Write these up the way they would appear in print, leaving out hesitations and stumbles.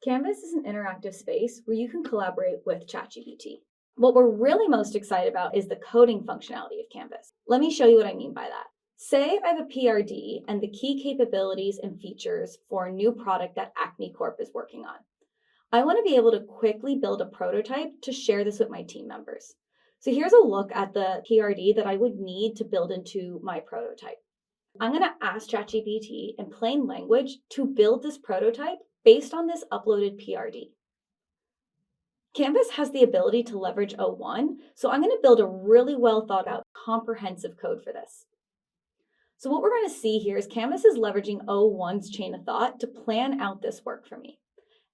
Canvas is an interactive space where you can collaborate with ChatGPT. What we're really most excited about is the coding functionality of Canvas. Let me show you what I mean by that. Say I have a PRD and the key capabilities and features for a new product that Acme Corp is working on. I want to be able to quickly build a prototype to share this with my team members. So here's a look at the PRD that I would need to build into my prototype. I'm going to ask ChatGPT in plain language to build this prototype based on this uploaded PRD. Canvas has the ability to leverage O1, so I'm going to build a really well thought out comprehensive code for this. So what we're going to see here is Canvas is leveraging O1's chain of thought to plan out this work for me.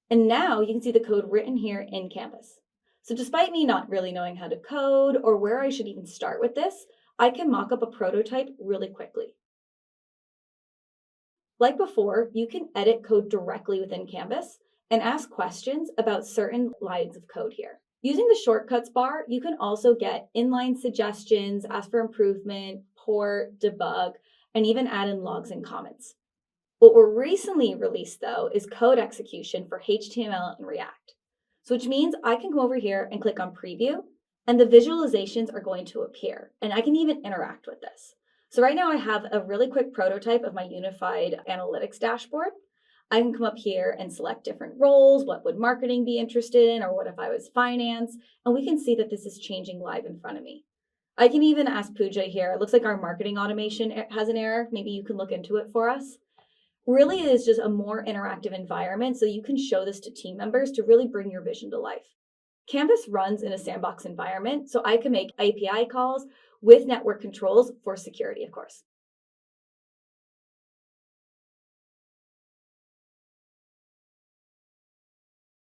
And now you can see the code written here in Canvas. So despite me not really knowing how to code or where I should even start with this, I can mock up a prototype really quickly. Like before, you can edit code directly within Canvas and ask questions about certain lines of code here. Using the shortcuts bar, you can also get inline suggestions, ask for improvement, port, debug, and even add in logs and comments. What we're recently released though is code execution for HTML and React. So which means I can go over here and click on preview and the visualizations are going to appear and I can even interact with this. So right now I have a really quick prototype of my unified analytics dashboard. I can come up here and select different roles. What would marketing be interested in? Or what if I was finance? And we can see that this is changing live in front of me. I can even ask Pooja here. It looks like our marketing automation has an error. Maybe you can look into it for us. Really, it is just a more interactive environment so you can show this to team members to really bring your vision to life. Canvas runs in a sandbox environment, so I can make API calls with network controls for security, of course.